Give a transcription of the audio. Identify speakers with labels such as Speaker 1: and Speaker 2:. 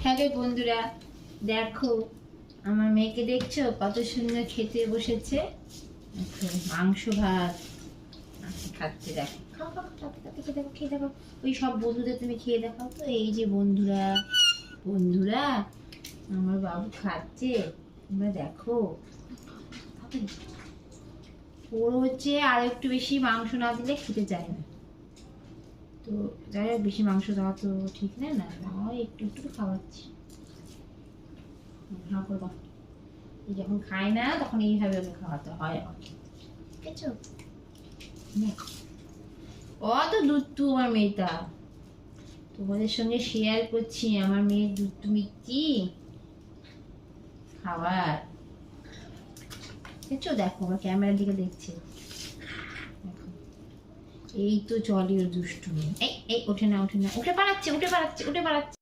Speaker 1: Hello বন্ধুরা, দেখো আমার মেয়েকে দেখছো কত সুন্দর খেতে বসেছে। মাংস ভাত খাচ্ছে, দেখো খাও খাও খাও, খেয়ে দেখো খেয়ে দেখো। ওই সব বন্ধুদের তুমি খেয়ে দেখাও তো। এই যে বন্ধুরা বন্ধুরা আমার বাবু খাচ্ছে, তোমরা দেখো। ওর হচ্ছে আর একটু বেশি মাংস না দিলে খেতে চায় না। তো যাই হোক, বেশি মাংস দেওয়া তো ঠিক না, না একটু একটু খাওয়াচ্ছি। যখন খায় না তখন এইভাবে ওকে খাওয়াতে হয় আমাকে, ঠিক আছে? অত দুধটু আমার মেয়েটা, তোমাদের সঙ্গে শেয়ার করছি আমার মেয়ের দুধটু মিষ্টি খাবার। দেখছো, দেখো আমার ক্যামেরার দিকে দেখছে। এই তো চলে ওর দুষ্টুমি। এই এই ওঠে না ওঠে না, উঠে পালাচ্ছে উঠে পালাচ্ছে উঠে পালাচ্ছে।